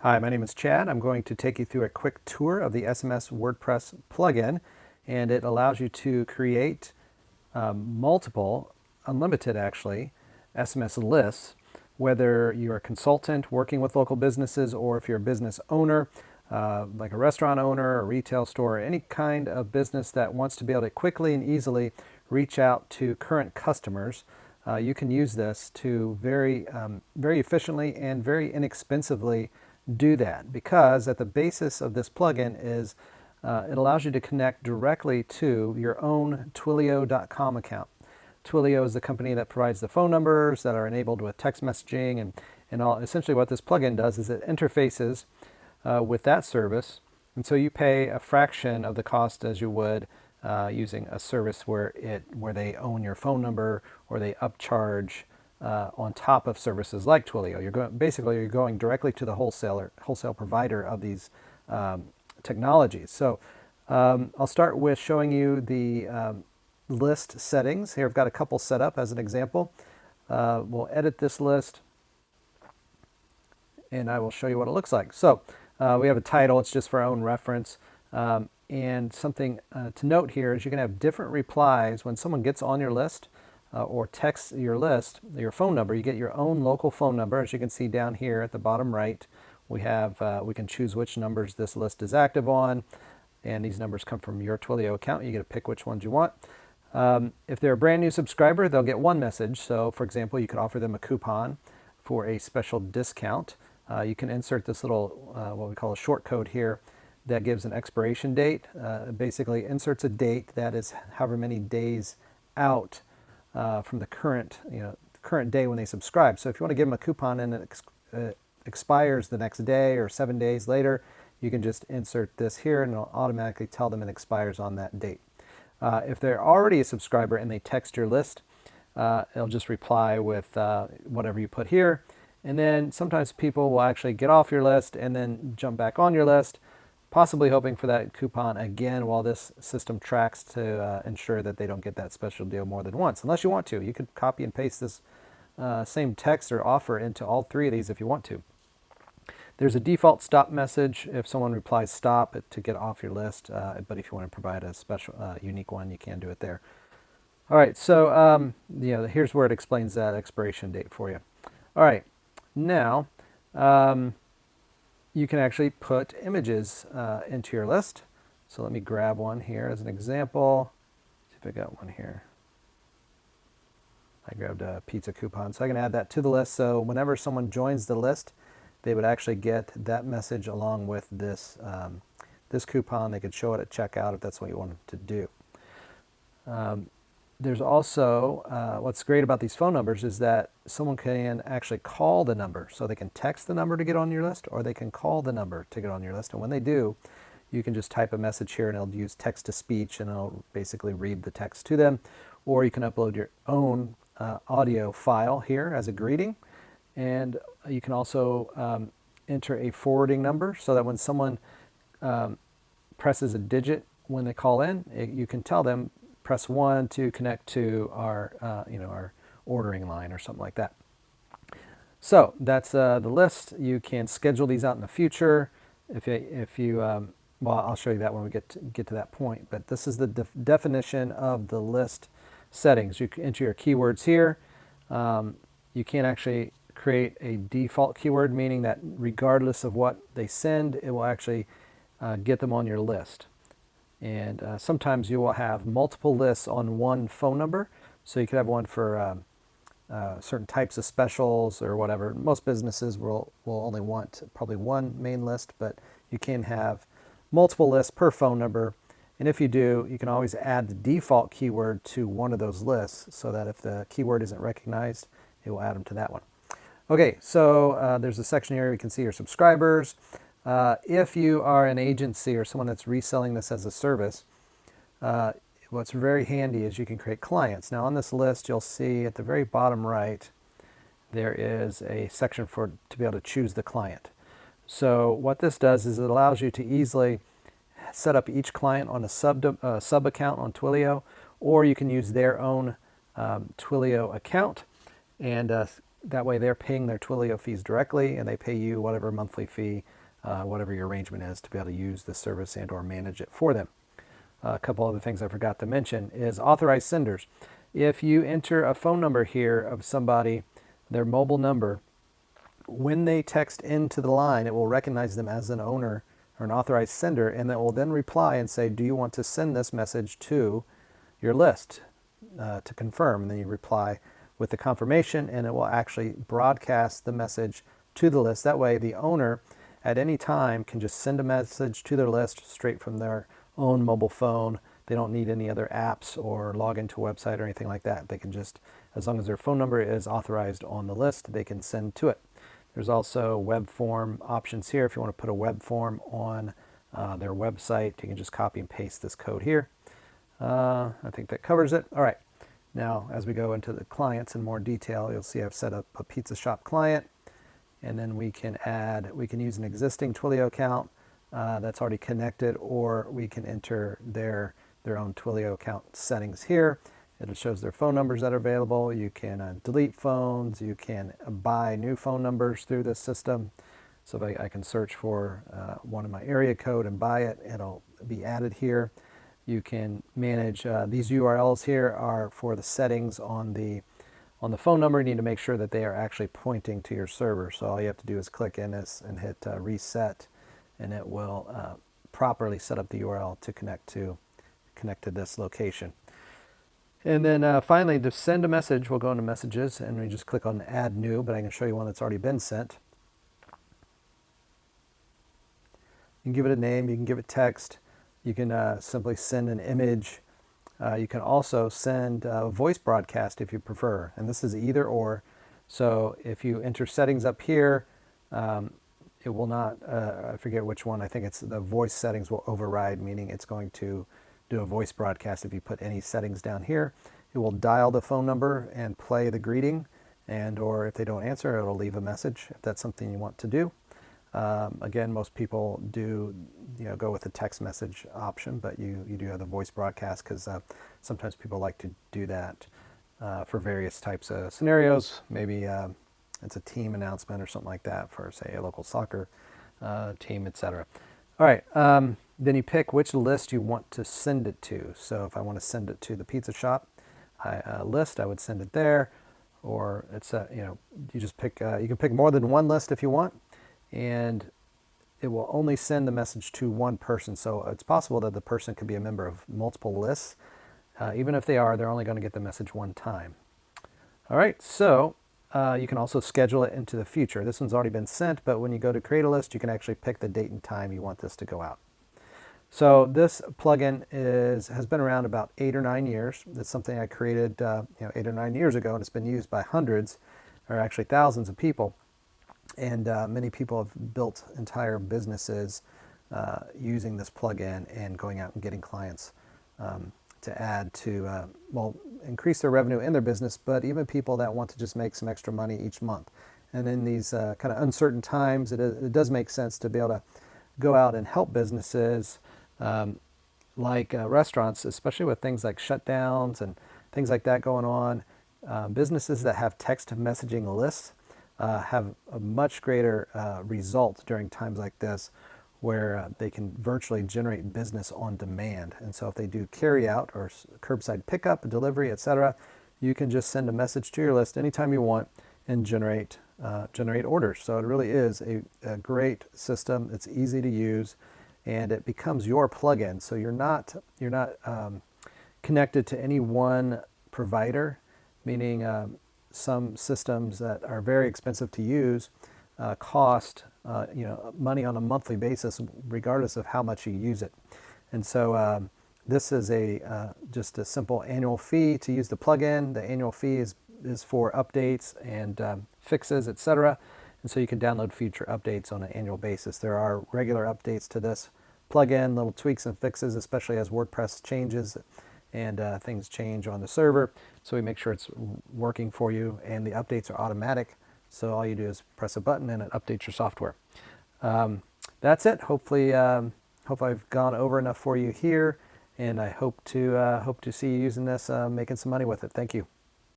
Hi, my name is Chad. I'm going to take you through a quick tour of the SMS WordPress plugin, and it allows you to create multiple, unlimited actually, SMS lists, whether you're a consultant working with local businesses or if you're a business owner, like a restaurant owner, a retail store, any kind of business that wants to be able to quickly and easily reach out to current customers. You can use this to very efficiently and very inexpensively do that, because at the basis of this plugin is it allows you to connect directly to your own Twilio.com account. Twilio is the company that provides the phone numbers that are enabled with text messaging and all. Essentially what this plugin does is it interfaces with that service, and so you pay a fraction of the cost as you would using a service where they own your phone number or they upcharge on top of services like Twilio. You're going directly to the wholesale provider of these technologies. So I'll start with showing you the list settings. Here I've got a couple set up as an example. We'll edit this list and I will show you what it looks like. So we have a title, it's just for our own reference. And something to note here is you can have different replies when someone gets on your list or texts your list, your phone number. You get your own local phone number. As you can see down here at the bottom right, we can choose which numbers this list is active on, and these numbers come from your Twilio account. You get to pick which ones you want. If they're a brand new subscriber, they'll get one message. So for example, you could offer them a coupon for a special discount. You can insert this little what we call a short code here that gives an expiration date. Basically inserts a date that is however many days out from the current day when they subscribe. So if you want to give them a coupon and it expires the next day or 7 days later, you can just insert this here and it'll automatically tell them it expires on that date. If they're already a subscriber and they text your list, it'll just reply with whatever you put here. And then sometimes people will actually get off your list and then jump back on your list, possibly hoping for that coupon again while this system tracks to ensure that they don't get that special deal more than once. Unless you want to. You could copy and paste this same text or offer into all three of these if you want to. There's a default stop message if someone replies stop to get off your list, but if you want to provide a special unique one, you can do it there. All right, so here's where it explains that expiration date for you. All right, now you can actually put images into your list. So let me grab one here as an example. See if I got one here. I grabbed a pizza coupon, so I can add that to the list. So whenever someone joins the list, they would actually get that message along with this this coupon. They could show it at checkout if that's what you want them to do. There's also, what's great about these phone numbers is that someone can actually call the number. So they can text the number to get on your list, or they can call the number to get on your list. And when they do, you can just type a message here and it'll use text to speech and it'll basically read the text to them. Or you can upload your own audio file here as a greeting. And you can also enter a forwarding number so that when someone presses a digit when they call in, you can tell them, press 1 to connect to our, our ordering line or something like that. So that's the list. You can schedule these out in the future. If you well, I'll show you that when we get to that point. But this is the definition of the list settings. You can enter your keywords here. You can actually create a default keyword, meaning that regardless of what they send, it will actually get them on your list. And sometimes you will have multiple lists on one phone number. So you could have one for certain types of specials or whatever. Most businesses will only want probably one main list, but you can have multiple lists per phone number. And if you do, you can always add the default keyword to one of those lists so that if the keyword isn't recognized, it will add them to that one. Okay, so there's a section here you can see your subscribers. If you are an agency or someone that's reselling this as a service, what's very handy is you can create clients. Now on this list, you'll see at the very bottom right, there is a section to be able to choose the client. So what this does is it allows you to easily set up each client on a sub account on Twilio, or you can use their own Twilio account and That way they're paying their Twilio fees directly, and they pay you whatever monthly fee, whatever your arrangement is, to be able to use the service and or manage it for them. A couple other things I forgot to mention is authorized senders. If you enter a phone number here of somebody, their mobile number, when they text into the line, it will recognize them as an owner or an authorized sender, and it will then reply and say, do you want to send this message to your list to confirm? And then you reply with the confirmation, and it will actually broadcast the message to the list. That way the owner at any time can just send a message to their list straight from their own mobile phone. They don't need any other apps or log into a website or anything like that. They can just, as long as their phone number is authorized on the list, they can send to it. There's also web form options here. If you want to put a web form on their website, you can just copy and paste this code here. I think that covers it. All right. Now, as we go into the clients in more detail, you'll see I've set up a pizza shop client, and then we can use an existing Twilio account that's already connected, or we can enter their own Twilio account settings here. It shows their phone numbers that are available. You can delete phones. You can buy new phone numbers through this system. So if I can search for one in my area code and buy it, it'll be added here. You can manage these URLs here are for the settings on the phone number. You need to make sure that they are actually pointing to your server. So all you have to do is click in this and hit reset, and it will properly set up the URL to connect to this location. And then finally, to send a message, we'll go into messages and we just click on add new, but I can show you one that's already been sent. You can give it a name, you can give it text, you can simply send an image. You can also send a voice broadcast if you prefer, and this is either or. So if you enter settings up here, it will not, I forget which one, I think it's the voice settings will override, meaning it's going to do a voice broadcast. If you put any settings down here, it will dial the phone number and play the greeting, and or if they don't answer, it'll leave a message if that's something you want to do. Again, most people do go with the text message option, but you do have the voice broadcast because sometimes people like to do that for various types of scenarios. Maybe it's a team announcement or something like that for, say, a local soccer team, etc. All right. Then you pick which list you want to send it to. So if I want to send it to the pizza shop list, I would send it there. Or it's you just pick. You can pick more than one list if you want, and it will only send the message to one person. So it's possible that the person could be a member of multiple lists. Even if they are, they're only going to get the message one time. All right. So you can also schedule it into the future. This one's already been sent, but when you go to create a list, you can actually pick the date and time you want this to go out. So this plugin has been around about 8 or 9 years. It's something I created 8 or 9 years ago, and it's been used by hundreds, or actually thousands of people. And many people have built entire businesses using this plugin and going out and getting clients to add to, increase their revenue in their business, but even people that want to just make some extra money each month. And in these kind of uncertain times, it does make sense to be able to go out and help businesses like restaurants, especially with things like shutdowns and things like that going on. Businesses that have text messaging lists have a much greater result during times like this, where they can virtually generate business on demand. And so if they do carry out or curbside pickup, delivery, etc., you can just send a message to your list anytime you want and generate orders. So it really is a great system. It's easy to use, and it becomes your plugin. So you're not connected to any one provider, meaning some systems that are very expensive to use cost money on a monthly basis, regardless of how much you use it. And so this is just a simple annual fee to use the plugin. The annual fee is for updates and fixes, etc. And so you can download future updates on an annual basis. There are regular updates to this plugin, little tweaks and fixes, especially as WordPress changes and things change on the server. So we make sure it's working for you, and the updates are automatic. So all you do is press a button and it updates your software. That's it. Hopefully I've gone over enough for you here, and I hope to see you using this, making some money with it. Thank you.